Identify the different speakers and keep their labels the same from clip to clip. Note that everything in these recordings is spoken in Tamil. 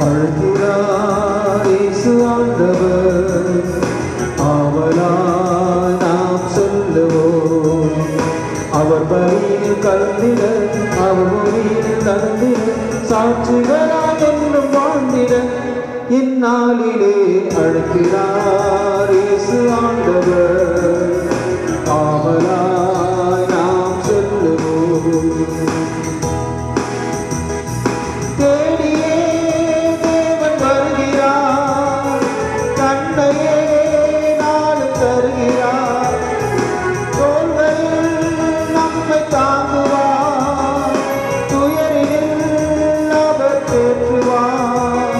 Speaker 1: அழைக்கிறார் இயேசு ஆண்டவர், ஆவலாய் நாம் சொல்லுவோம். அவர் பலியில் கலந்திட, அவர் மொழியில் கலந்திட, சாட்சிகளாய் என்றும் வாழ்ந்திட இந்நாளிலே அழைக்கிறார் இயேசு ஆண்டவர், ஆவலாய் நாம் சொல்லுவோம். தேடியே தேவன் வருகிறார், கண்ணையே நாளும் தருகிறார், தோள்களில் நம்மை தாங்குவார், துயரில் அவர் தேற்றுவார்,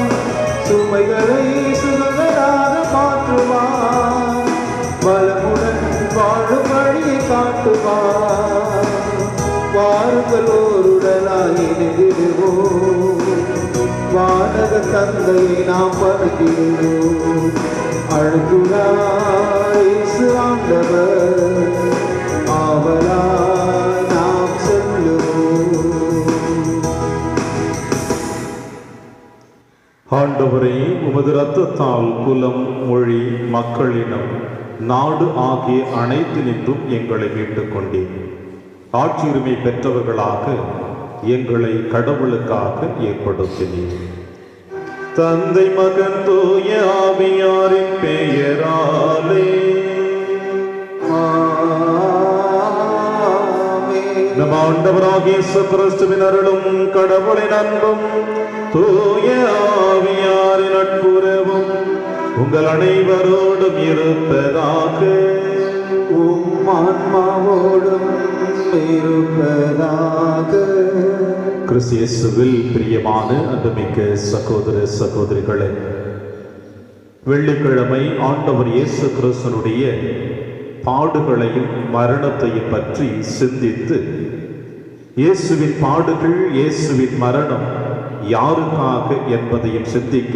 Speaker 1: சுமைகளை சுகங்களாக மாற்றுவார், வளமுடன் வாழும் வழியை காட்டுவார். வாருங்கள் ஓருடலாய் இணைந்திடுவோம், வானக தந்தையை நாம் பணிக்கிறோம். அழைக்கிறார் இயேசு ஆண்டவர், ஆவலாய் நாம் சொல்லுவோம்.
Speaker 2: ஆண்டவரே, உமது இரத்தத்தால் குலம், மொழி, மக்களினம், நாடு ஆகிய அனைத்தினின்றும் எங்களை மீட்டுக் கொண்டீர். ஆட்சியுரிமை பெற்றவர்களாக எங்களை கடவுளுக்காக ஏற்படுத்தினீர். தந்தை, மகன், தூய ஆவியாரின் பெயராலே நம் ஆண்டவராகிய இயேசு கிறிஸ்துவின் அருளும் கடவுளின் அன்பும் தூய ஆவியாரின் நட்புறவும் உங்கள் அனைவரோடும் இருப்பதாக.
Speaker 1: உம் ஆன்மாவோடும் இருப்பதாக.
Speaker 2: கிறிஸ்து இயேசுவில் பிரியமான அன்புமிக்க சகோதர சகோதரிகளே, வெள்ளிக்கிழமை ஆண்டவர் இயேசு கிறிஸ்துனுடைய பாடுகளையும் மரணத்தையும் பற்றி சிந்தித்து, இயேசுவின் பாடுகள், இயேசுவின் மரணம் யாருக்காக என்பதையும் சிந்திக்க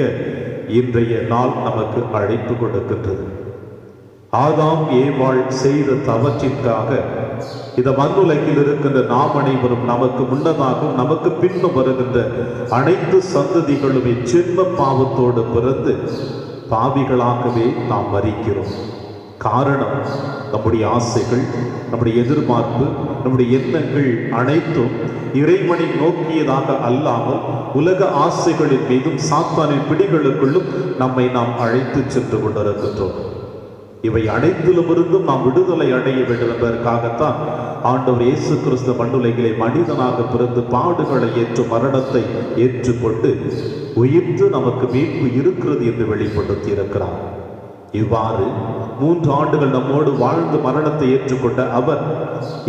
Speaker 2: இன்றைய நாள் நமக்கு அழைப்பு கொடுக்கின்றது. ஆதாம் ஏவாள் செய்த தவற்றிற்காக இந்த மண்ணுலகில் இருக்கின்ற நாம் அனைவரும், நமக்கு முன்னதாகவும் நமக்கு பின்னும் வருகின்ற அனைத்து சந்ததிகளுமே சின்ன பாவத்தோடு பிறந்து பாவிகளாகவே நாம் மரிக்கிறோம். காரணம், நம்முடைய ஆசைகள், நம்முடைய எதிர்பார்ப்பு, நம்முடைய எண்ணங்கள் அனைத்தும் இறைவனை நோக்கியதாக அல்லாமல் உலக ஆசைகளின் மீதும் சாத்தானின் பிடிகளுக்குள்ளும் நம்மை நாம் அழைத்து சென்று கொண்டிருக்கின்றோம். இவை அனைத்திலுமிருந்தும் நாம் விடுதலை அடைய வேண்டும் என்பதற்காகத்தான் ஆண்டவர் இயேசு கிறிஸ்து மண்ணுலகிலே மனிதனாக பிறந்து பாடுகளை ஏற்று மரணத்தை ஏற்றுக்கொண்டு உயிர்த்து நமக்கு மீட்பு இருக்கிறது என்று வெளிப்படுத்தி இருக்கிறார். இவ்வாறு 3 ஆண்டுகள் நம்மோடு வாழ்ந்து மரணத்தை ஏற்றுக்கொண்ட அவர்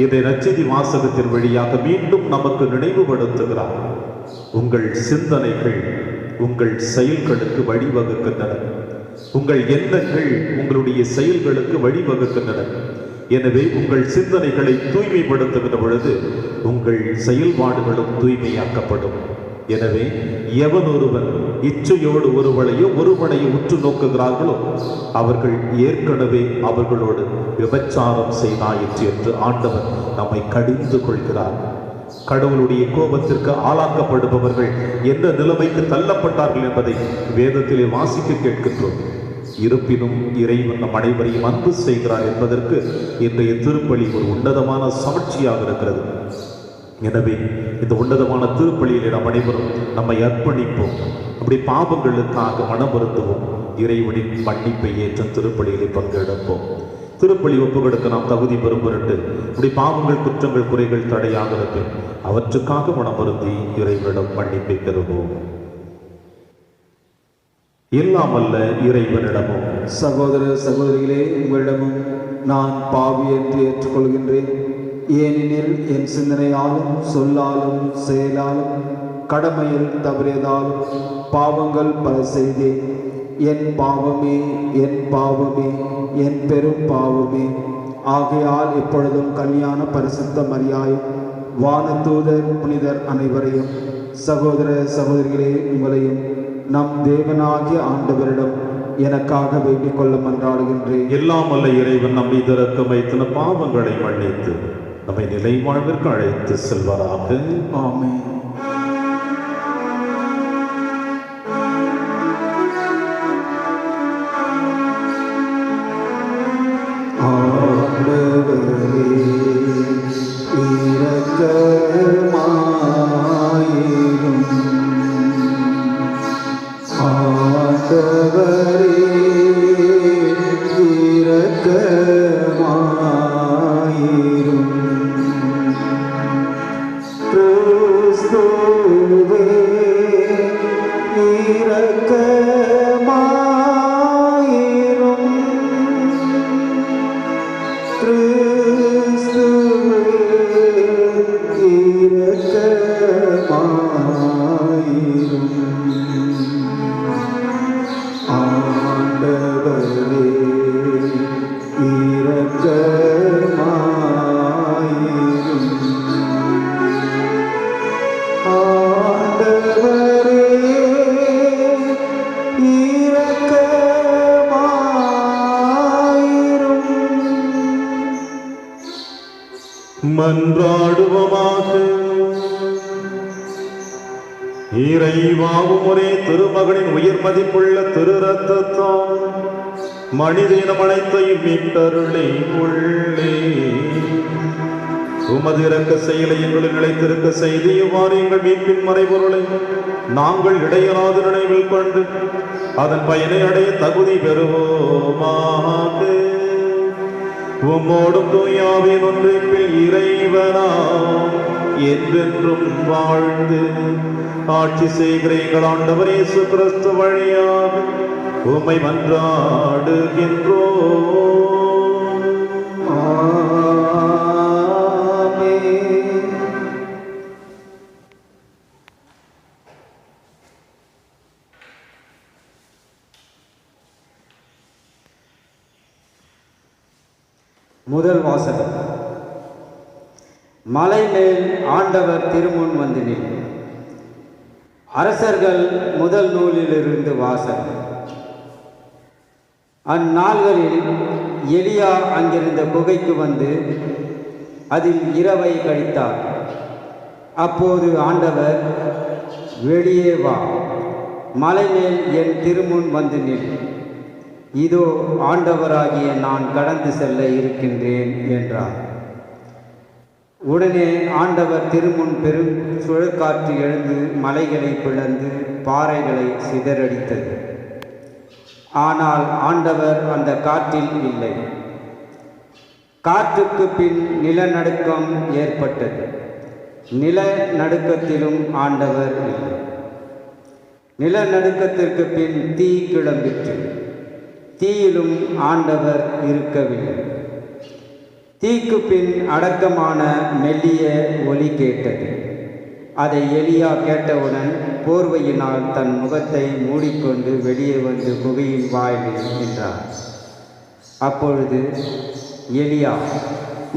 Speaker 2: இதை நற்செய்தி வாசகத்தின் வழியாக மீண்டும் நமக்கு நினைவுபடுத்துகிறார். உங்கள் சிந்தனைகள் உங்கள் செயல்களுக்கு வழிவகுக்கின்றன, உங்கள் எண்ணங்கள் உங்களுடைய செயல்களுக்கு வழிவகுக்கின்றன. எனவே உங்கள் சிந்தனைகளை தூய்மைப்படுத்துகின்ற பொழுது உங்கள் செயல்பாடுகளும் தூய்மையாக்கப்படும். எனவே எவன் ஒருவன் இச்சையோடு ஒருவனையோ உற்று நோக்குகிறார்களோ அவர்கள் ஏற்கனவே அவர்களோடு விபச்சாரம் செய்தாயிற்று என்று ஆண்டவர் நம்மை கடிந்து கொள்கிறார். கடவுளுடைய கோபத்திற்கு ஆளாக்கப்படுபவர்கள் எந்த நிலைமைக்கு தள்ளப்பட்டார்கள் என்பதை வேதத்திலே வாசிக்க கேட்கின்றோம். இருப்பினும் இறைவன் நம் அனைவரையும் அன்பு செய்கிறார் என்பதற்கு இன்றைய திருப்பலி ஒரு உன்னதமான சாட்சியாக இருக்கிறது. எனவே இந்த உன்னதமான திருப்பலியிலே நாம் அனைவரும் நம்மை அர்ப்பணிப்போம். அப்படி பாவங்களுக்காக மனம் வருந்துவோம். இறைவனின் மன்னிப்பை ஏற்ற திருப்பலியிலே பங்கெடுப்போம். திருப்பலி ஒப்புக்கொடுக்க நாம் தகுதி பெறும் பொருட்டு இப்படி பாவங்கள், குற்றங்கள், குறைகள் தடையாக இருப்பேன் அவற்றுக்காக மனம் வருந்தி இறைவனிடம் மன்னிப்பை பெறுவோம். இல்லாமல்ல இறைவனிடமும்
Speaker 1: சகோதர சகோதரிகளே, உங்களிடமும் நான் பாவி என்று ஏற்றுக்கொள்கின்றேன். ஏனெனில் என் சிந்தனையாலும் சொல்லாலும் செயலாலும் கடமையில் தவறியதாலும் பாவங்கள் பல செய்தேன். என் பாவமே, என் பாவமே, என் பெரும் பாவமே. ஆகையால் இப்பொழுதும் கல்யாண பரிசுத்த மரியாயும் வானதூதர் புனிதர் அனைவரையும், சகோதர சகோதரிகளே உங்களையும் நம் தேவனாகிய ஆண்டவரிடம் எனக்காக வேண்டிக் கொள்ள மன்றாடுகின்றேன்.
Speaker 2: எல்லாம் வல்ல இறைவன் நம் மீது இரக்கம் வைத்து நம் பாவங்களை மன்னித்து நம்மை நிலை வாழ்விற்கு அழைத்து செல்வாராக.
Speaker 1: ஆமென்.
Speaker 2: மன்றாடுவோமாக. இறைவாவும் ஒரே திருமகனின் உயிர் மதிப்புள்ள திரு ரத்தத்தால் மனிதனம் அனைத்தையும் மீட்டருளை உள்ளே உமது இறக்க செயலை எங்களில் நிலைத்திருக்க செய்து இவ்வாறு எங்கள் மீட்பின் மறைபொருளை நாங்கள் இடையராது நினைவில் கொண்டு அதன் பயனை அடைய தகுதி பெறுவோமாக. உம்மோடும் தூயாவின் ஒன்றிப்பில் இறைவனாம் என்றென்றும் வாழ்ந்து ஆட்சி செய்கிற எங்கள் ஆண்டவர் இயேசு கிறிஸ்து வழியாக உம்மை மன்றாடுகின்றோம்.
Speaker 3: முதல் வாசகம். மலை மேல் ஆண்டவர் திருமுன் வந்து நில். அரசர்கள் முதல் நூலிலிருந்து வாசகம். அந்நாள்களில் எலியா அங்கிருந்த குகைக்கு வந்து அதில் இரவை கழித்தார். அப்போது ஆண்டவர், வெளியே வா, மலை மேல் என் திருமுன் வந்து நில், இதோ ஆண்டவராகிய நான் கடந்து செல்ல இருக்கின்றேன் என்றார். உடனே ஆண்டவர் திருமுன் பெரும் சுழற்காற்று எழுந்து மலைகளை பிளந்து பாறைகளை சிதறடித்தது. ஆனால் ஆண்டவர் அந்த காற்றில் இல்லை. காற்றுக்கு பின் நிலநடுக்கம் ஏற்பட்டது. நிலநடுக்கத்திலும் ஆண்டவர் இல்லை. நிலநடுக்கத்திற்கு பின் தீ கிளம்பிற்று. தீயிலும் ஆண்டவர் இருக்கவில்லை. தீக்கு பின் அடக்கமான மெல்லிய ஒலி கேட்டது. அதை எலியா கேட்டவுடன் போர்வையினால் தன் முகத்தை மூடிக்கொண்டு வெளியே வந்து குகையின் வாயிலில் நின்றார். அப்பொழுது, எலியா,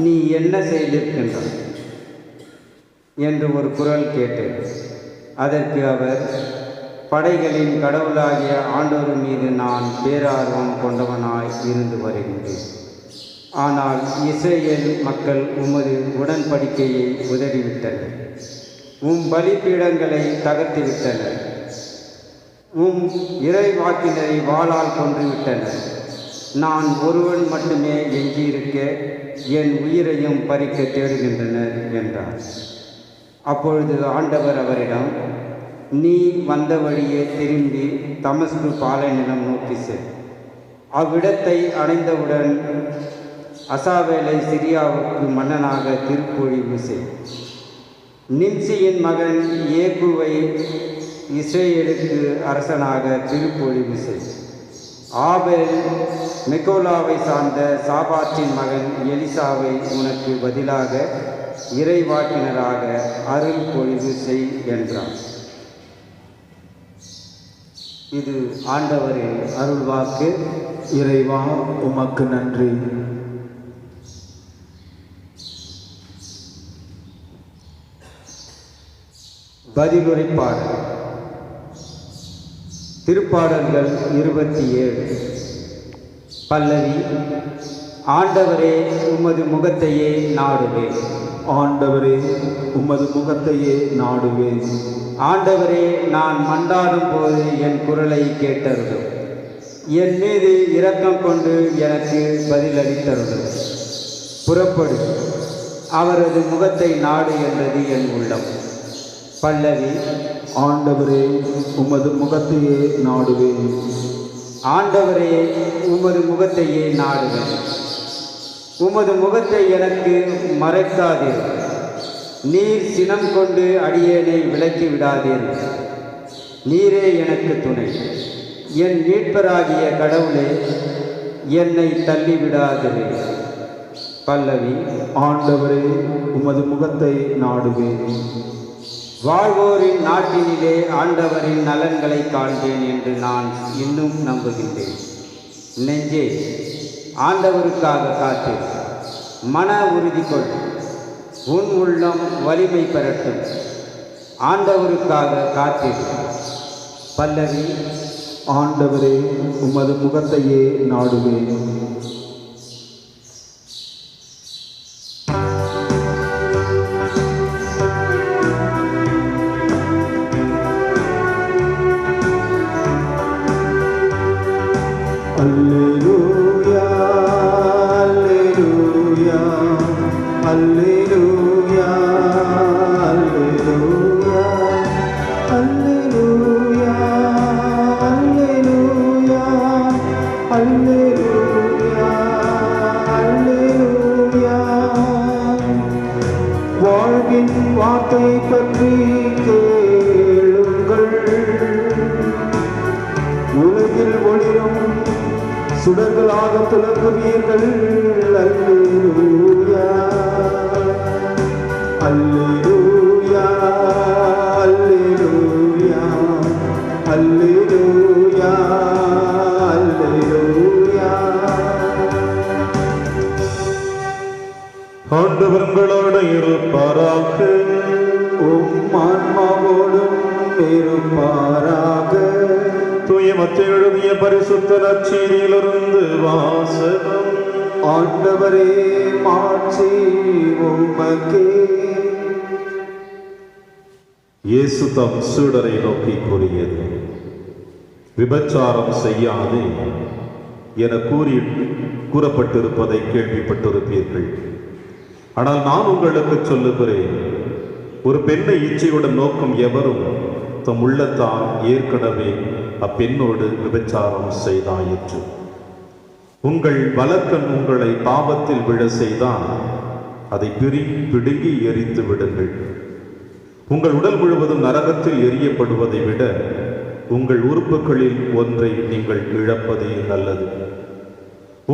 Speaker 3: நீ என்ன செய்திருக்கின்றாய் என்று ஒரு குரல் கேட்டது. அதற்கு அவர், படைகளின் கடவுளாகிய ஆண்டவர் மீது நான் பேரார்வம் கொண்டவனாய் இருந்து வருகின்றேன். ஆனால் இஸ்ரேல் மக்கள் உமது உடன்படிக்கையை உதறிவிட்டனர். பலிபீடங்களை தகர்த்துவிட்டனர். இறைவாக்கினரை வாளால் கொன்றுவிட்டனர். நான் ஒருவன் மட்டுமே எஞ்சியிருக்க என் உயிரையும் பறிக்க தேடுகின்றனர் என்றார். அப்பொழுது ஆண்டவர் அவரிடம், நீ வந்த வழியே திரும்பி தமஸ்கு பாலைநிலம் நோக்கி செல். அவ்விடத்தை அடைந்தவுடன் அசாவேலை சிரியாவுக்கு மன்னனாக திருப்பொழிவு செய். நிம்சியின் மகன் ஏகுவை இஸ்ரேலுக்கு அரசனாக திருப்பொழிவு செய். ஆபேல் மெகோலாவை சார்ந்த சாபாற்றின் மகன் எலிசாவை உனக்கு பதிலாக இறைவாக்கினராக அருள் பொழிவு செய் என்றார். இது ஆண்டவரின் அருள்வாக்கு.
Speaker 1: இறைவா, உமக்கு நன்றி.
Speaker 3: பதிலுரைப்பாடல். திருப்பாடல்கள் 27. பல்லவி. ஆண்டவரே, உமது முகத்தையே நாடுவேன்.
Speaker 1: ஆண்டவரே, உமது முகத்தையே நாடுவேன்.
Speaker 3: ஆண்டவரே, நான் மன்றாடும் போது என் குரலை கேட்டருளும். என் மீது இரக்கம் கொண்டு எனக்கு பதிலளித்தருளும். புறப்படு, அவரது முகத்தை நாடு என்றது என் உள்ளம். பல்லவி.
Speaker 1: ஆண்டவரே, உமது முகத்தையே நாடுவேன்.
Speaker 3: ஆண்டவரே, உமது முகத்தையே நாடுவேன். உமது முகத்தை எனக்கு மறைக்காதீர். நீர் சினம் கொண்டு அடியேனை விலக்கி விடாதீர். நீரே எனக்கு துணை. என் மீட்பராகிய கடவுளே, என்னை தள்ளிவிடாதீர். பல்லவி.
Speaker 1: ஆண்டவரே, உமது முகத்தை நாடுவேன்.
Speaker 3: வாழ்வோரின் நாட்டினிலே ஆண்டவரின் நலன்களை காண்பேன் என்று நான் இன்னும் நம்புகின்றேன். நெஞ்சே, ஆண்டவருக்காக காத்து மன உறுதி கொள். உன் உள்ளம் வலிமை பெறட்டும். ஆண்டவருக்காக காத்திரு. பல்லவி.
Speaker 1: ஆண்டவரே, உமது முகத்தையே நாடுவேன். அல்லேலூயா அல்லேலூயா அல்லேலூயா அல்லேலூயா அல்லேலூயா அல்லேலூயா. வாழ்வின் வார்த்தை பற்றி கேளுங்கள், உலகில் ஒளிரும் சுடர்களாக திளங்குவீர்கள். அல்லேலூயா அல்லேலூயா அல்லேலூயா அல்லேலூயா அல்லேலூயா.
Speaker 2: ஆண்டவர் உங்களோடு இருப்பாராக.
Speaker 1: உம் ஆன்மாவோடும் இருப்பாராக.
Speaker 2: தூய மத்தேயு எழுதிய பரிசுத்த நற்செய்தியிலிருந்து வாசகம்.
Speaker 1: ஆண்டவரே மாட்சி உமக்கே.
Speaker 2: இயேசு தம் சீடரை நோக்கி கூறியது, விபச்சாரம் செய்யாதே என கூறப்பட்டிருப்பதை கேள்விப்பட்டிருப்பீர்கள். ஆனால் நான் உங்களுக்கு சொல்லுகிறேன், ஒரு பெண்ணை இச்சையுடன் நோக்கும் எவரும் தம் உள்ளத்தால் ஏற்கனவே அப்பெண்ணோடு விபச்சாரம் செய்தாயிற்று. உங்கள் வலக்கண் உங்களை பாவத்தில் விழ செய்தால் அதை பிடுங்கி எரித்து விடுங்கள். உங்கள் உடல் முழுவதும் நரகத்தில் எரியப்படுவதை விட உங்கள் உறுப்புகளில் ஒன்றை நீங்கள் இழப்பதே நல்லது.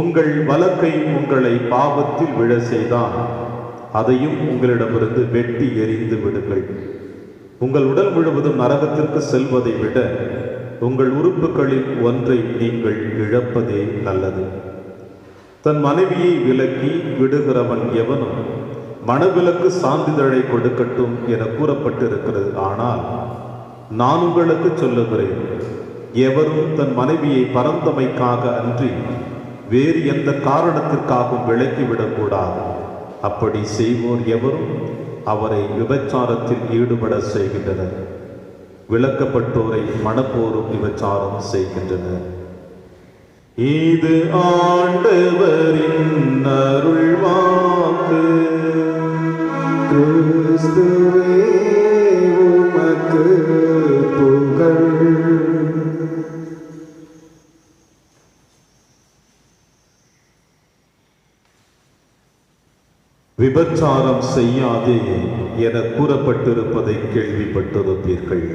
Speaker 2: உங்கள் வலக்கை உங்களை பாவத்தில் விழ செய்தால் அதையும் உங்களிடமிருந்து வெட்டி எறிந்து விடுங்கள். உங்கள் உடல் முழுவதும் நரகத்திற்கு செல்வதை விட உங்கள் உறுப்புகளில் ஒன்றை நீங்கள் இழப்பதே நல்லது. தன் மனைவியை விலக்கி விடுகிறவன் எவனும் மணவிலக்கு சான்றிதழை கொடுக்கட்டும் என கூறப்பட்டிருக்கிறது. ஆனால் நான் உங்களுக்கு சொல்லுகிறேன், எவரும் தன் மனைவியை பரந்தமைக்காக அன்றி வேறு எந்த காரணத்திற்காகவும் விலக்கிவிடக்கூடாது. அப்படி செய்வோர் எவரும் அவரை விபச்சாரத்தில் ஈடுபட செய்கின்றனர். விலக்கப்பட்டோரை மணப்போரும் விபச்சாரம் செய்கின்றனர். இது ஆண்டவரின் அருள்வாக்கு.
Speaker 1: கிறிஸ்துவே உமக்கு புகழ்.
Speaker 2: விபச்சாரம் செய்யாதே என கூறப்பட்டிருப்பதை கேள்விப்பட்டிருப்பீர்கள்.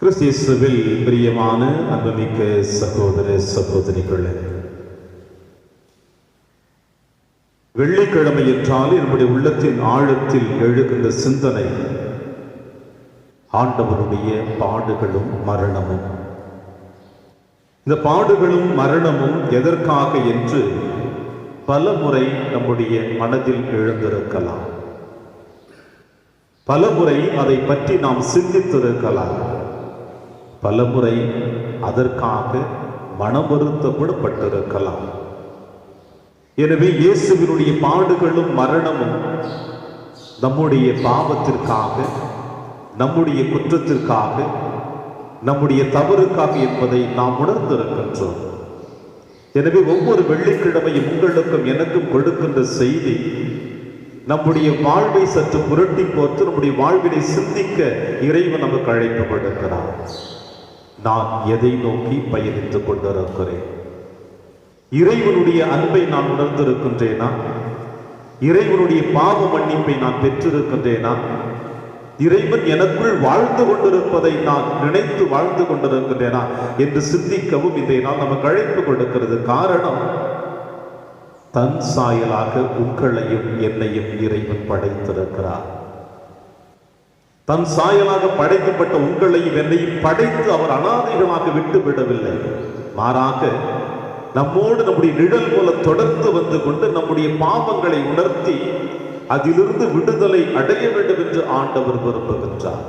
Speaker 2: கிறிஸ்துவில் பிரியமான அன்புமிக்க சகோதர சகோதரிகளே, வெள்ளிக்கிழமை என்றால் என்னுடைய உள்ளத்தின் ஆழத்தில் எழுகின்ற சிந்தனை ஆண்டவருடைய பாடுகளும் மரணமும். இந்த பாடுகளும் மரணமும் எதற்காக என்று பல முறை நம்முடைய மனதில் எழுந்திருக்கலாம். பல முறை அதை பற்றி நாம் சிந்தித்திருக்கலாம். பல முறை அதற்காக மனவருத்தப்பட்டிருக்கலாம். எனவே இயேசுவினுடைய பாடுகளும் மரணமும் நம்முடைய பாவத்திற்காக, நம்முடைய குற்றத்திற்காக, நம்முடைய தவறுக்காக என்பதை நாம் உணர்ந்திருக்கின்றோம். எனவே ஒவ்வொரு வெள்ளிக்கிழமையும் உங்களுக்கும் எனக்கும் கொடுக்கின்ற செய்தி நம்முடைய வாழ்வை சற்று புரட்டி போட்டு நம்முடைய வாழ்வினை சிந்திக்க இறைவன் நமக்கு அழைப்பு கொடுக்கிறார். நான் எதை நோக்கி பயணித்துக் கொண்டிருக்கிறேன்? இறைவனுடைய அன்பை நான் உணர்ந்திருக்கின்றேனா? இறைவனுடைய பாவ மன்னிப்பை நான் பெற்றிருக்கின்றேனா? இறைவன் எனக்குள் வாழ்ந்து கொண்டிருப்பதை நான் நினைத்து வாழ்ந்து கொண்டிருக்கின்றேனா என்று சிந்திக்கவும் இன்றைய நாள் நமக்கு அழைப்பு கொடுக்கிறது. காரணம், தன் சாயலாக உங்களையும் என்னையும் இறைவன் படைத்திருக்கிறார். தன் சாயலாக படைக்கப்பட்ட உங்களையும் என்னையும் படைத்து அவர் அனாதைகளாக விட்டு விடவில்லை. மாறாக நம்மோடு நம்முடைய நிழல் மூலம் தொடர்ந்து வந்து கொண்டு நம்முடைய பாவங்களை உணர்த்தி அதிலிருந்து விடுதலை அடைய வேண்டும் என்று ஆண்டவர் விரும்புகின்றார்.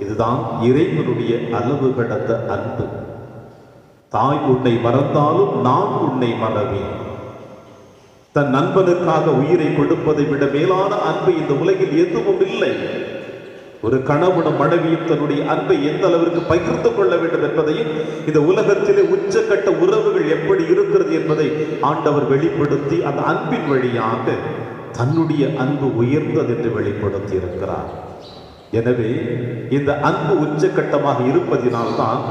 Speaker 2: இதுதான் இறைவனுடைய அளவு கடந்த அன்பு. தாய் உன்னை மறந்தாலும் நான் உன்னை மறவேன். தன் நண்பனுக்காக உயிரை கொடுப்பதை விட மேலான அன்பு இந்த உலகில் எதுவும் இல்லை. ஒரு கணவனும் மனைவியும் தன்னுடைய அன்பை எந்த அளவிற்கு பகிர்ந்து கொள்ள வேண்டும் என்பதையும் இந்த உலகத்திலே உச்சக்கட்ட உறவுகள் தவறுகள் எப்படி இருக்கிறது என்பதை ஆண்டவர் வெளிப்படுத்தி அந்த அன்பின் வழியாக தன்னுடைய அன்பு உயர்ந்தது என்று வெளிப்படுத்தி இருக்கிறார். எனவே இந்த அன்பு உச்சகட்டமாக இருப்பதினால்தான்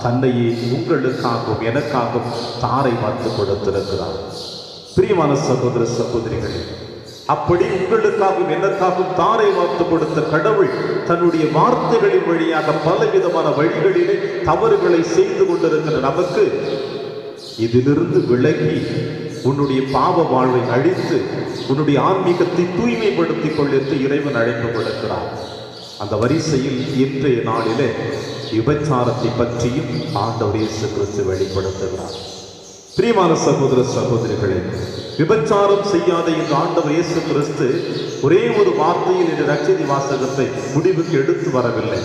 Speaker 2: தன்னையே உங்களுக்காகவும் எனக்காகவும் தாரை வார்த்து கொடுத்திருக்கிறார். பிரியமான சகோதர சகோதரிகளே, அப்படி உங்களுக்காகவும் எனக்காகவும் தாரை வார்த்து கொடுத்த கடவுள் தன்னுடைய வார்த்தைகளின் வழியாக பலவிதமான வழிகளிலே தவறுகளை செய்து கொண்டிருக்கிற நமக்கு இதிலிருந்து விலகி உன்னுடைய பாவ வாழ்வை அழித்து உன்னுடைய ஆன்மீகத்தை தூய்மைப்படுத்திக் கொள்ளித்து இறைவன் அழைப்பு கொடுக்கிறார். அந்த வரிசையில் இன்றைய நாளிலே விபச்சாரத்தை பற்றியும் ஆண்டவர் இயேசு கிறிஸ்து வெளிப்படுத்துகிறார். பிரியமான சகோதர சகோதரிகளே, விபச்சாரம் செய்யாத இந்த ஆண்டவர் இயேசு கிறிஸ்து ஒரே ஒரு வார்த்தையில் இந்த நற்செய்தி வாசகத்தை முடிவுக்கு எடுத்து வரவில்லை.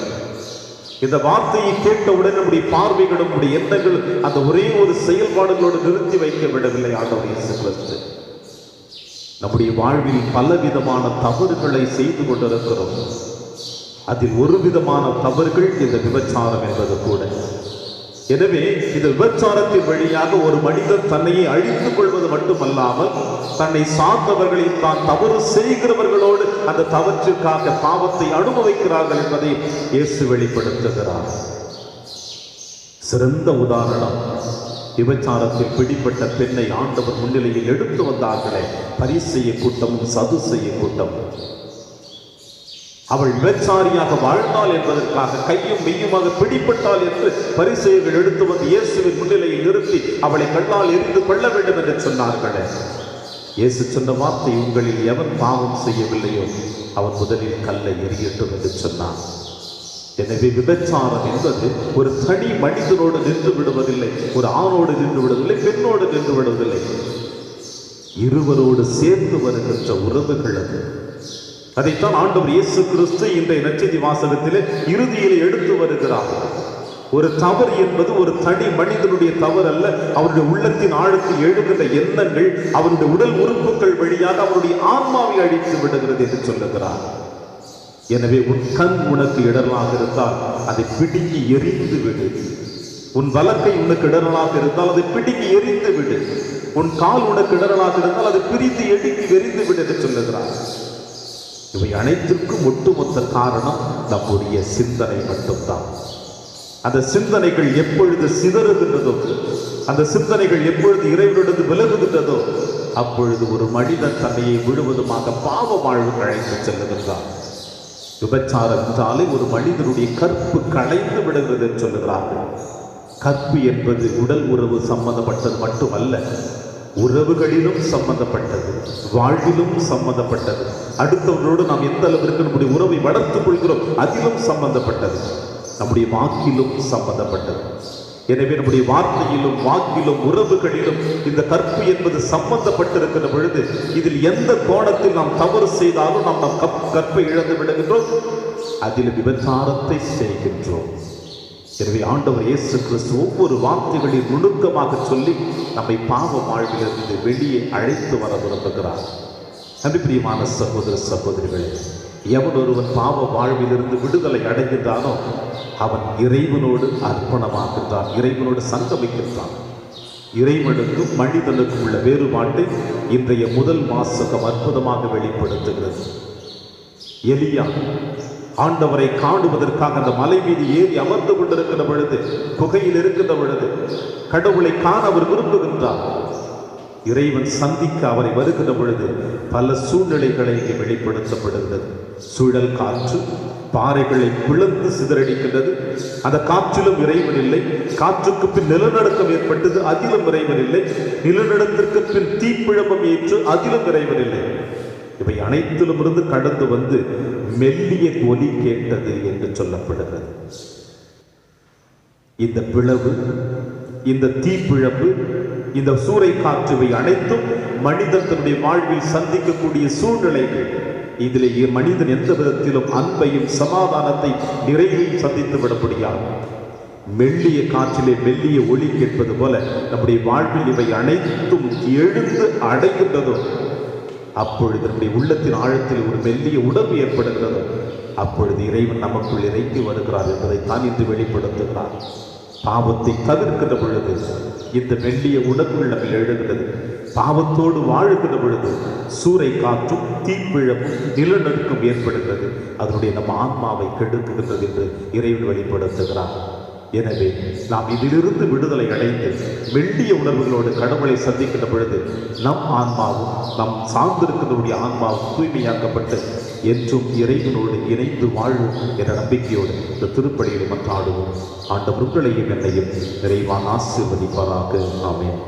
Speaker 2: இந்த வார்த்தையை கேட்டவுடன் நம்முடைய பார்வைகளும் நம்முடைய எண்ணங்களும் அந்த ஒரே ஒரு செயல்பாடுகளோடு நிறுத்தி வைக்க விடவில்லை ஆண்டவர் இயேசு கிறிஸ்து. நம்முடைய வாழ்வில் பலவிதமான தவறுகளை செய்து கொண்டிருக்கிறோம். அதில் ஒரு விதமான தவறுகள் இந்த விபச்சாரம் என்பது கூட. எனவே இந்த விபச்சாரத்தின் வழியாக ஒரு மனிதன் தன்னையே அழித்துக் கொள்வது மட்டுமல்லாமல் தன்னை சார்ந்தவர்களை தான் தவறு செய்கிறவர்களோடு அந்த தவற்றிற்காக பாவத்தை அனுபவிக்கிறார்கள் என்பதை இயேசு வெளிப்படுத்துகிறார். சிறந்த உதாரணம், விபச்சாரத்தில் பிடிப்பட்ட பெண்ணை ஆண்டவர் முன்னிலையில் எடுத்து வந்தார்களே பரிசேய கூட்டமும் சதுசேய கூட்டமும். அவள் விபச்சாரியாக வாழ்ந்தாள் என்பதற்காக கையும் மெய்யுமாக பிடிப்பட்டாள் என்று பரிசேயர்கள் எடுத்து வந்து இயேசுவின் முன்னிலையில் நிறுத்தி அவளை கல்லால் எரிந்து கொள்ள வேண்டும் என்று சொன்னார்களே. இயேசு சொன்ன வார்த்தை, உங்களில் எவன் பாவம் செய்யவில்லையோ அவன் முதலில் கல்லை எரியட்டும் என்று சொன்னான். எனவே விபச்சாரம் என்பது ஒரு தனி மனிதனோடு நின்று விடுவதில்லை, ஒரு ஆணோடு நின்று விடுவதில்லை, பெண்ணோடு நின்று விடுவதில்லை, இருவரோடு சேர்ந்து வருகின்ற உறவுகள் அது. அதைத்தான் ஆண்டவர் இயேசு கிறிஸ்து இன்றைய நற்செய்தி வாசகத்திலே இறுதியிலே எடுத்து வருகிறார். ஒரு தவறு என்பது ஒரு தனி மனிதனுடைய தவறு அல்ல, அவருடைய உள்ளத்தின் ஆழத்தில் எழுகின்ற எண்ணங்கள் அவருடைய உடல் உறுப்புகள் வழியாக அவருடைய ஆன்மாவை அழித்து விடுகிறது என்று சொல்லுகிறார். எனவே உன் கண் உனக்கு இடரலாக இருந்தால் அதை பிடுங்கி எரிந்து விடு. உன் வலக்கை உனக்கு இடரலாக இருந்தால் அதை பிடுங்கி எரிந்து விடு. உன் கால் உனக்கு இடரலாக இருந்தால் அதை பிரித்து எடுக்கி எரிந்து விடு என்று சொல்லுகிறார். இவை அனைத்திற்கும் ஒட்டுமொத்த காரணம் நம்முடைய சிந்தனை மட்டும்தான். அந்த சிந்தனைகள் எப்பொழுது சிதறுகின்றதோ, அந்த சிந்தனைகள் எப்பொழுது இறைவனிடத்து விலகுகின்றதோ அப்பொழுது ஒரு மனிதன் தன்னையை முழுவதுமாக பாவ வாழ்வுக்கு அழைத்து செல்லுகின்றான். விபச்சாரம் என்றாலே ஒரு மனிதனுடைய கற்பு களைந்து விடுகிறது என்று சொல்லுகிறார்கள். கற்பு என்பது உடல் உறவு சம்பந்தப்பட்டது மட்டுமல்ல, உறவுகளிலும் சம்பந்தப்பட்டது, வாழ்விலும் சம்பந்தப்பட்டது, அடுத்தவர்களோடு நாம் எந்த அளவிற்கு நம்முடைய உறவை வளர்த்துக் கொள்கிறோம் அதிலும் சம்பந்தப்பட்டது, நம்முடைய வாக்கிலும் சம்பந்தப்பட்டது. எனவே நம்முடைய வார்த்தையிலும் வாக்கிலும் உறவுகளிலும் இந்த கற்பு என்பது சம்பந்தப்பட்டிருக்கிற பொழுது இதில் எந்த கோணத்தில் நாம் தவறு செய்தாலும் நாம் கற்பை இழந்து விடுகின்றோம், அதில் விபச்சாரத்தை செய்கின்றோம். எனவே ஆண்டவர் இயேசு கிறிஸ்து ஒவ்வொரு வார்த்தைகளில் நுணுக்கமாக சொல்லி நம்மை பாவ வாழ்விலிருந்து வெளியே அழைத்து வர விரும்புகிறார். அன்பிற்குரிய சகோதர சகோதரிகளே, எவன் ஒருவன் பாவ வாழ்விலிருந்து விடுதலை அடைகின்றானோ அவன் இறைவனோடு அர்ப்பணமாகின்றான், இறைவனோடு சங்கமிக்கின்றான். இறைவனுக்கும் மனிதனுக்கும் உள்ள வேறுபாட்டை இன்றைய முதல் வாசகம் அற்புதமாக வெளிப்படுத்துகிறது. எலியா ஆண்டவரை காணுவதற்காக அந்த மலை மீது ஏறி அமர்ந்து கொண்டிருக்கிற பொழுது, குகையில் இருக்கின்ற பொழுது கடவுளை காண அவர் விரும்புகின்றார். இறைவன் சந்திக்க அவரை வருகிற பொழுது பல சூழ்நிலைகளை இங்கே வெளிப்படுத்தப்படுகிறது. சுழல் காற்று பாறைகளை பிளந்து சிதறடிக்கின்றது, அந்த காற்றிலும் இறைவன் இல்லை. காற்றுக்கு பின் நிலநடுக்கம் ஏற்பட்டது, அதிலும் இறைவன் இல்லை. நிலநடுக்கத்திற்கு பின் தீப்பிழம்பம் ஏற்று, அதிலும் இறைவன் இல்லை. இவை அனைத்திலும் இருந்து கடந்து வந்து மெல்லிய ஒலி கேட்டது என்று சொல்லப்படுகிறது. இந்த பிளவு, இந்த தீப்பிழப்பு, இந்த சூறை காற்று இவை அனைத்தும் மனிதன் தன்னுடைய வாழ்வில் சந்திக்கக்கூடிய சூழ்நிலைகள். இதிலேயே மனிதன் எந்த விதத்திலும் அன்பையும் சமாதானத்தை நிறைவையும் சந்தித்து விட முடியாது. மெல்லிய காற்றிலே மெல்லிய ஒலி கேட்பது போல நம்முடைய வாழ்வில் இவை அனைத்தும் எழுந்து அடைகின்றதோ அப்பொழுது நம்முடைய உள்ளத்தின் ஆழத்தில் ஒரு மெல்லிய உணர்வு ஏற்படுகிறதோ அப்பொழுது இறைவன் நமக்குள் இறங்கி வருகிறார் என்பதை தான் இன்று வெளிப்படுத்துகிறார். பாவத்தை தவிர்க்கிற பொழுது இந்த மெல்லிய உடல்கள் நம்மில் எழுகிறது. பாவத்தோடு வாழுகிற பொழுது சூறை காற்றும் தீப்பிழப்பும் நிலநடுக்கம் ஏற்படுகிறது. அதனுடைய நம்ம ஆன்மாவை கெடுக்குகின்றது என்று இறைவன் வெளிப்படுத்துகிறார். எனவே நாம் இதிலிருந்து விடுதலை அடைந்து மெல்லிய உணர்வுகளோடு கடவுளை சந்திக்கின்ற பொழுது நம் ஆன்மாவும் நம் சார்ந்திருக்கிறவருடைய ஆன்மாவும் தூய்மையாக்கப்பட்டு என்றும் இறைவனோடு இணைந்து வாழும் என்ற நம்பிக்கையோடு இந்த திருப்பலியில் மன்றாடுவோம். ஆண்டவர் உங்களையும் என்னையும் நிறைவான ஆசீர்வதிப்பாராக. ஆமென்.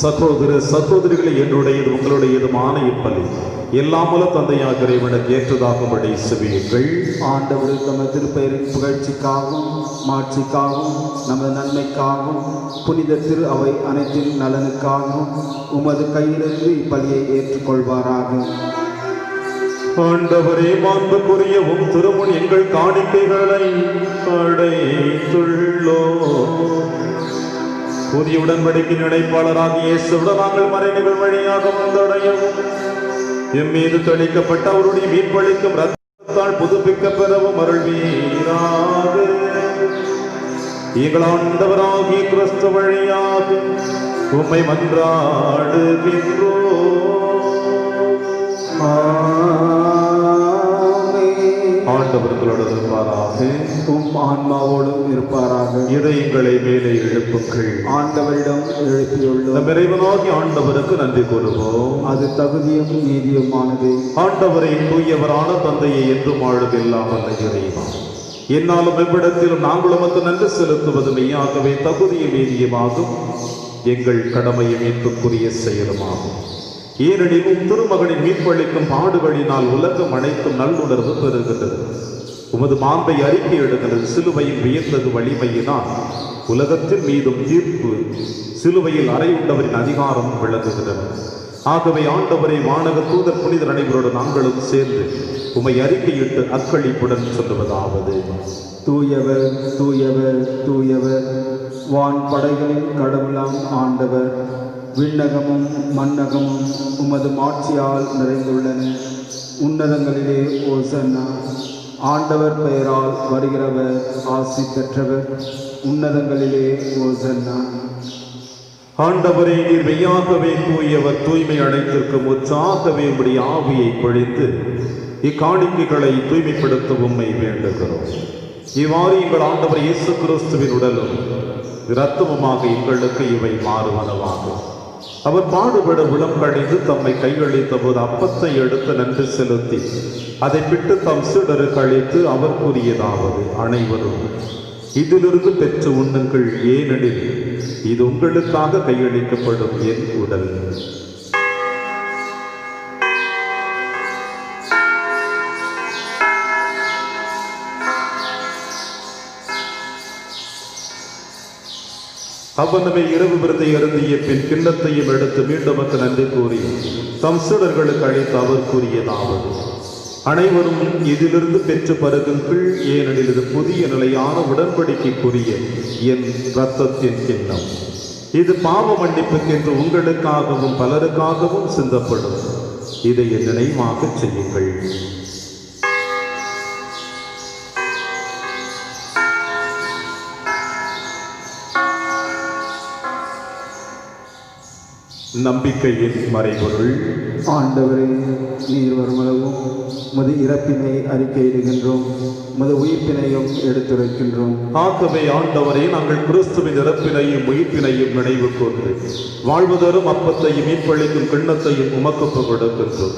Speaker 2: சகோதர சகோதரிகளை என்னுடையது உங்களுடையதுமான இப்பலி எல்லாமல தந்தையாக இறைவனுக்கு ஏற்றதாகும்படி செவியுங்கள்.
Speaker 1: ஆண்டவர் தமது திருப்பெயரின் புகழ்ச்சிக்காகவும் மாட்சிக்காகவும் நமது நன்மைக்காகவும் புனித திரு அவை அனைத்தின் நலனுக்காகவும் உமது கையிலிருந்து இப்பலியை ஏற்றுக்கொள்வாராக.
Speaker 2: ஆண்டவரே, மாண்புக்குரிய உம் திருமுன் எங்கள் காணிக்கைகளை அடைத்துள்ளோ. புதிய உடன்படிக்கை இணைப்பாளராகிய இயேசுவுடன் நாங்கள் மறைநிகழ் வழியாக வந்தடையவும் எம் மீது தெளிக்கப்பட்ட அவருடைய மீட்பளிக்கும் இரத்தத்தால் புதுப்பிக்க பெறவும் அருள்வீராக. எங்கள் ஆண்டவராகிய கிறிஸ்து வழியாக உம்மை மன்றாடுகின்றோம். ஆண்டவர்களோடு இருப்பாராக,
Speaker 1: உம் ஆன்மாவோடும் இருப்பாராக.
Speaker 2: இதயங்களை மேலே எழுப்புங்கள்.
Speaker 1: ஆண்டவரிடம் எழுப்பியுள்ளோம்.
Speaker 2: நம் இறைவனாகி ஆண்டவருக்கு நன்றி கூறுவோம்.
Speaker 1: அது தகுதியும் நீதியுமானது.
Speaker 2: ஆண்டவரை தூயவரான தந்தையை என்றும் ஆளுகெல்லாம் அல்ல இறைவா, என்னாலும் எவ்விடத்திலும் நாங்கள் உமக்கு நன்றி செலுத்துவது மெய்யாகவே தகுதியும் நீதியுமாகும், எங்கள் கடமையும் மீட்புக்குரிய செயலுமாகும். ஏனெனில் உம் திருமகனின் மீட்பளிக்கும் பாடுகளினால் உலகம் அனைத்தும் நல்லுணர்வு பெறுகின்றது. உமது மாண்பை அறிக்கை எடுக்கிறது. சிலுவையில் வியந்தது வலிமையினால் உலகத்தின் மீதும் தீர்ப்பு சிலுவையில் அறையுண்டவரின் அதிகாரம் விளங்குகிறது. ஆகவே ஆண்டவரை வானக தூதர் புனிதர் அனைவரோடு நாங்களும் சேர்ந்து உமை அறிக்கையிட்டு அக்களிப்புடன் சொல்லுவதாவது:
Speaker 1: தூயவர் தூயவர் தூயவர், வான் படைகளின் கடவுளாம் ஆண்டவர். விண்ணகமும் மண்ணகமும் உமது மாட்சியால் நிறைந்துள்ளன. உன்னதங்களிலே ஓசன்னா. ஆண்டவர் பெயரால் வருகிறவர் ஆசி பெற்றவர். உன்னதங்களிலே ஓசன்னா.
Speaker 2: ஆண்டவரே, நீர் மெய்யாகவே தூயவர், தூய்மை அனைத்திற்கும் உற்சாகவே உம்முடைய ஆவியை பொழிந்து இக்காணிக்கைகளை தூய்மைப்படுத்த உம்மை வேண்டுகிறோம். இவ்வாறு எங்கள் ஆண்டவர் இயேசு கிறிஸ்துவின் உடலும் இரத்தமுமாக எங்களுக்கு இவை மாறுவனவாகும். அவர் பாடுபட உளம் கழிந்து தம்மை கையளித்த போது அப்பத்தை எடுத்து நன்றி செலுத்தி அதை விட்டு தம் சீடருக்கு அளித்து அவர் கூறியதாவது: அனைவரும் இதிலிருந்து பெற்று உண்ணுங்கள், ஏனெனில் இது உங்களுக்காக கையளிக்கப்படும் என் உடல். அவ்வளவே இரவு விருதை அருந்திய பின் கிண்ணத்தையும் எடுத்து மீண்டும் நன்றி கூறி தம் சீடர்களுக்கு அளித்து அவர் கூறியதாவது: அனைவரும் இதிலிருந்து பெற்று பருகுங்கள், ஏனெனில் இது புதிய நிலையான உடன்படிக்கைக்குரிய என் இரத்தத்தின் கிண்ணம். இது பாவ மன்னிப்புக்கென்று உங்களுக்காகவும் பலருக்காகவும் சிந்தப்படும். இதை என் நினைவாக செய்யுங்கள். நம்பிக்கையின் மறைபொருள்.
Speaker 1: ஆண்டவரே, நீர் வருமளவும் உமது இறப்பினை அறிக்கையிடுகின்றோம், உமது உயிர்ப்பினையும் எடுத்துரைக்கின்றோம்.
Speaker 2: ஆகவே ஆண்டவரே, நாங்கள் கிறிஸ்துவின் இறப்பினையும் உயிர்ப்பினையும் நினைவு கூர்ந்து வாழ்வதரும் அப்பத்தையும் மீட்பளிக்கும் கிண்ணத்தையும் உமக்கு கொடுக்கின்றோம்.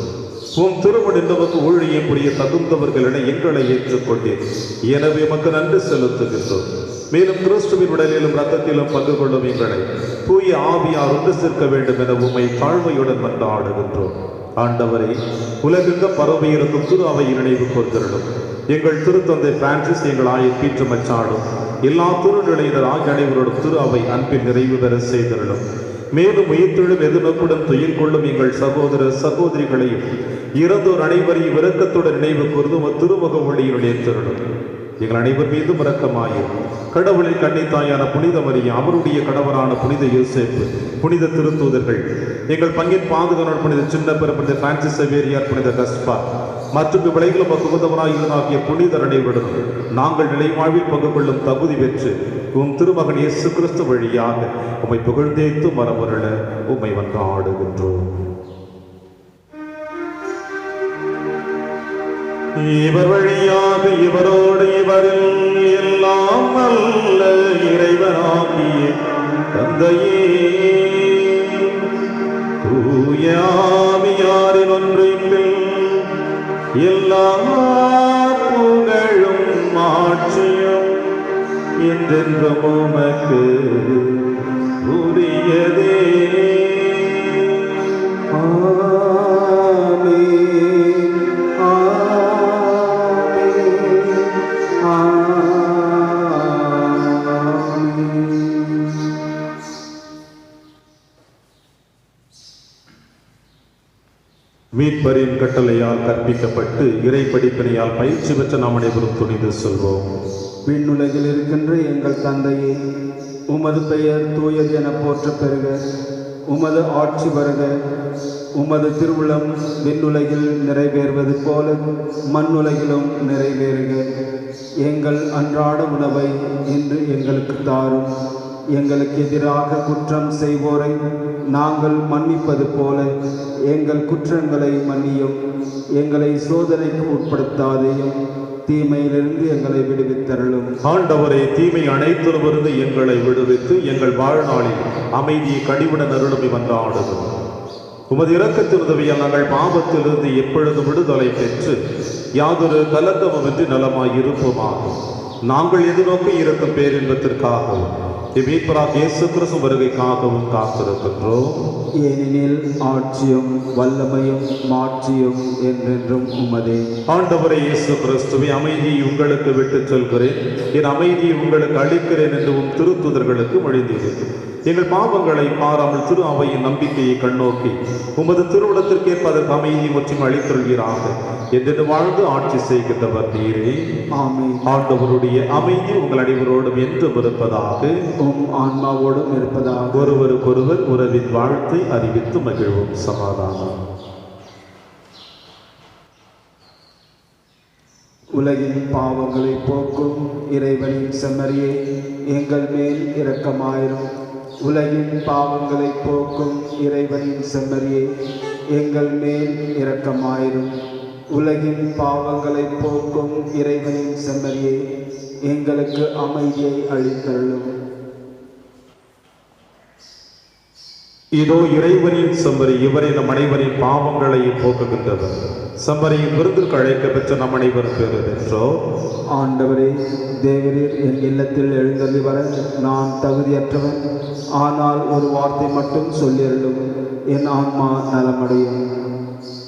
Speaker 2: உம் திருமணம் நமக்கு ஊழியம் புரிய தகுந்தவர்களிட எங்களை ஏற்றுக்கொண்டேன். எனவே உமக்கு நன்றி செலுத்துகின்றோம். மேலும் கிறிஸ்துவின் உடலிலும் இரத்தத்திலும் பங்கு கொள்ளும் எங்களை தூய ஆவியார் ஒன்று சேர்க்க வேண்டும் என உம்மை தாழ்மையுடன் மன்றாடுகின்றோம். ஆண்டவரை, உலகெங்கும் பரவி இருக்கும் திரு அவையை நினைவு கூர்ந்திருடும். எங்கள் திருத்தந்தை பிரான்சிஸ், எங்கள் ஆயர் பீட்டர் மச்சாடும் எல்லா திருநிலையினர் ஆகிய அனைவரோடும் திரு அவை அன்பின் நிறைவு பெற செய்திருடும். மேலும் உயிர்த்தெழும் எதிர்நோக்குடன் துயில் கொள்ளும் எங்கள் சகோதர சகோதரிகளையும் இறந்தோர் அனைவரையும் இரக்கத்துடன் நினைவு கூர்ந்து திருமுக ஒளியில் ஏற்றிருடும். எங்கள் அனைவர் மீதும் இரக்கமாயும் கடவுளின் கன்னித்தாயான புனித மரியா, அவருடைய கணவரான புனித யோசேப்பு, புனித திருத்தூதர்கள், எங்கள் பங்கின் பாதுகாவலர் புனித சின்னப்பர், புனித பிரான்சிஸ் சேவேரியார், புனித கஸ்பார் மற்றும் விளைகளும் பக்குவதவராகிய புனிதர் அனைவரும் நாங்கள் நிலைவாழ்வில் பங்கு கொள்ளும் தகுதி பெற்று உம் திருமகன் இயேசு கிறிஸ்து வழியாக உம்மை புகழ்ந்தேத்து மரபுரள உம்மை மன்றாடுகின்றோம். இவர் வழியாக இவரோடு இவரில் எல்லாம் நல்ல இறைவனாகிய தந்தையே, தூய ஆவியாரின் ஒன்றிப்பில் எல்லா புகழும் ஆட்சியும் என்றென்றும் உமக்கு உரியதே. மீட்பரின் கட்டளையால் கற்பிக்கப்பட்டு இறை படிப்பினையால் பயிற்சி பெற்ற நாம் அனைவரும் துணிந்து சொல்வோம்.
Speaker 1: விண்ணுலகில் இருக்கின்ற எங்கள் தந்தையே, உமது பெயர் தூயது என போற்ற பெறுக. உமது ஆட்சி வருக. உமது திருவுளம் விண்ணுலகில் நிறைவேறுவது போல மண்ணுலகிலும் நிறைவேறுக. எங்கள் அன்றாட உணவை இன்று எங்களுக்கு தாரும். எங்களுக்கு எதிராக குற்றம் செய்வோரை நாங்கள் மன்னிப்பது போல எங்கள் குற்றங்களை மன்னியும். எங்களை சோதனைக்கு உட்படுத்தாதையும், தீமையிலிருந்து எங்களை விடுவித்தருளும்.
Speaker 2: ஆண்டவரே, தீமை அனைத்திலுமிருந்து எங்களை விடுவித்து எங்கள் வாழ்நாளில் அமைதியை கனிவுடன் அருளும் வந்தாடுகிறோம். உமது இரக்கத்தின் உதவியால் நாங்கள் பாவத்திலிருந்து எப்பொழுதும் விடுதலை பெற்று யாதொரு கலக்கமுமின்றி நலமாய் இருப்போமாகும். நாங்கள் எதிர்நோக்கி இருக்கும் பேரின்பத்திற்காகவும் மீட்பராகிய இயேசு கிறிஸ்து வருகைக்காகவும் காத்திருக்கின்றோம்.
Speaker 1: ஏனெனில் ஆட்சியும் வல்லமையும் மாட்சியும் என்றென்றும் உமதே.
Speaker 2: ஆண்டவரே இயேசு கிறிஸ்துவே, அமைதியை உங்களுக்கு விட்டுச் செல்கிறேன், என் அமைதியை உங்களுக்கு அளிக்கிறேன் என்று உம் திருத்தூதர்களுக்கு மொழிந்தீர்கள். எங்கள் பாவங்களை பாராமல் திரு அவையின் நம்பிக்கையை கண்ணோக்கி உமது திருவுளத்திற்கேற்ப அதற்கு அமைதியை மற்றும் அளித்தொள்கிறாக என்று வாழ்ந்து ஆட்சி செய்கின்றவர் நீரே.
Speaker 1: ஆமென்.
Speaker 2: ஆண்டவருடைய அமைதி உங்கள் அனைவரோடும் என்றும் இருப்பதாக,
Speaker 1: உம் ஆன்மாவோடும் இருப்பதாக.
Speaker 2: ஒருவருக்கொருவர் உறவின் வாழ்த்தை அறிவித்து மகிழ்வும். சமாதானம்.
Speaker 1: உலகின் பாவங்களை போக்கும் இறைவனின் செம்மறியே, எங்கள் மேல் இரக்கமாயிரும். உலகின் பாவங்களை போக்கும் இறைவனின் செம்மறியே, எங்கள் மேல் இரக்கமாயிரும். உலகின் பாவங்களை போக்கும் இறைவனின் செம்மறியே, எங்களுக்கு அமைதியை அளித்தருளும்.
Speaker 2: இதோ இறைவனின் செம்மறி, இவரை நம் அனைவரின் பாவங்களை போக்குகின்றவர். செம்மறியின் விருந்திற்கு அழைக்க பெற்ற நம் அனைவரும் பேறு பெற்றோர்.
Speaker 1: ஆண்டவரே, தேவரீர் என் இல்லத்தில் எழுந்தள்ளி வர நான் தகுதியற்றவன். ஆனால் ஒரு வார்த்தை மட்டும் சொல்லியருளும், என் ஆன்மா நலமடையும்.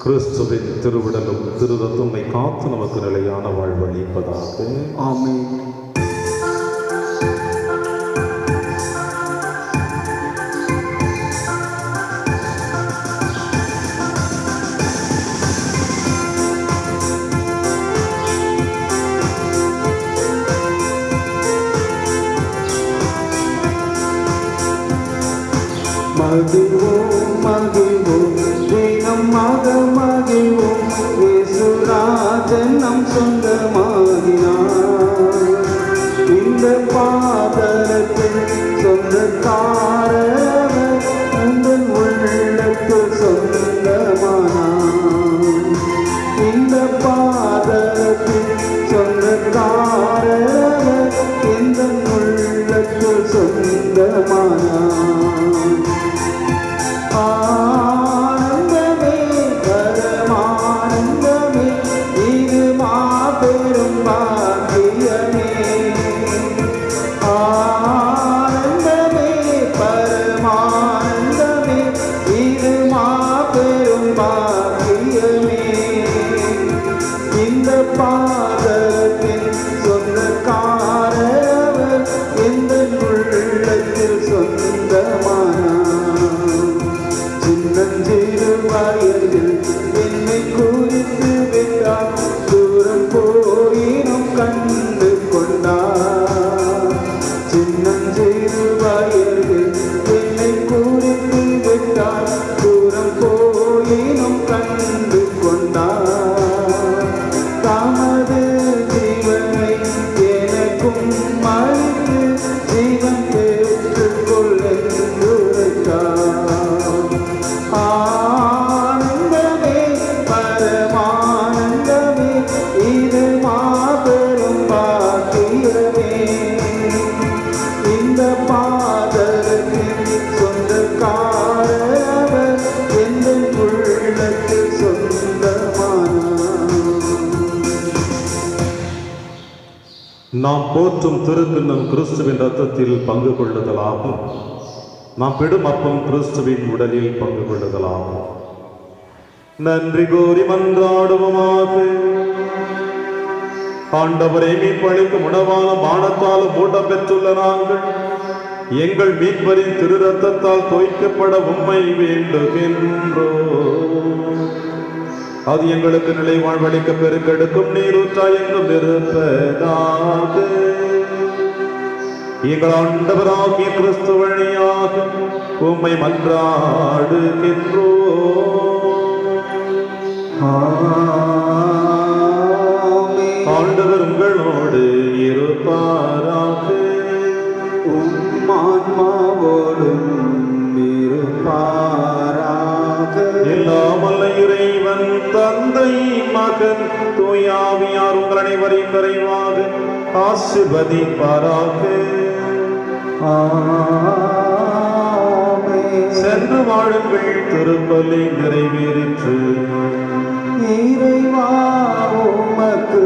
Speaker 2: கிறிஸ்துவின் திருவிடலும் திருரத்தும் காத்து நமக்கு நிலையான வாழ்வளிப்பதாக.
Speaker 1: ஆமென். மகிழ்வோம் மகிழ்வோம் தினம் நம் மகமகிழ்வோம் இயேசுராஜன் நம் சொந்தமாகினார். இந்த பாதலத்தில் சொந்தக்காரர் உங்கள் உள்ளத்தில் சொந்தமானார். இந்த பாதலத்தில் சொந்தக்காரர் எந்த உள்ளத்தில் சொந்தமானார். ஆனந்தமே பரமானந்தமே இது மாபெரும் பாக்கியமே. ஆனந்தமே பரமானந்தமே இது மாபெரும் பாக்கியமே. இந்த பாதத்தின் சொந்தக்காரர் எந்த உள்ளத்தில் சொந்தமானார். சின்னஞ்சிறு வயதில் என்னை குறித்து விட்டார், தூரம் போயினும் கண்டு கொண்டார். சின்னஞ்சிறு வயதில் என்னை குறித்து விட்டார், தூரம் போயினும் கண்டு கொண்டார். தமது ஜீவனை எனக்கும் அளித்து ஜீவன் பெற்றுக் கொள்ளுரைத்தார். ஆனந்தமே பரமானந்தமே இது மாபெரும் பாக்கியமே. இந்த பாதத்தின் சொந்தக்காரர் எந்த உள்ளத்தில் சொந்தமானார்.
Speaker 2: நாம் போற்றும் திருக்கிண்ணம் கிறிஸ்துவின் இரத்தத்தில் பங்கு கொள்ளுதலாகும். நாம் பிடும் அப்பம் கிறிஸ்துவின் உடலில் பங்கு கொள்ளுதலாகும். நன்றி கோரி மன்றாடுவோமாக. ஆண்டவரை மீட்பளிக்கும் உணவான பானத்தாலும் மூடம் பெற்றுள்ள நாங்கள் எங்கள் மீட்பரின் திரு ரத்தத்தால் தோய்க்கப்பட உம்மை வேண்டுகின்றோம். அது எங்களுக்கு நிலை வாழ்வளிக்க பெருக்கெடுக்கும் நீரூற்றாய் எங்கும் இருப்பதாக. எங்கள் ஆண்டவராகிய கிறிஸ்து வழியாக உம்மை மன்றாடுகின்றோம். ஆண்டவர் உங்களோடு இருப்பாராக.
Speaker 1: ஆன்மாவோடும் இருப்பாராக.
Speaker 2: எல்லாம் வல்ல இறைவன் தந்தை மகன் தூயாவியார் உங்கள் அனைவரையும் நிறைவாக ஆசீர்வதிப்பாராக. சென்று வாழுங்கள், திருப்பலி நிறைவேறிற்று.
Speaker 1: இறைவா உமக்கு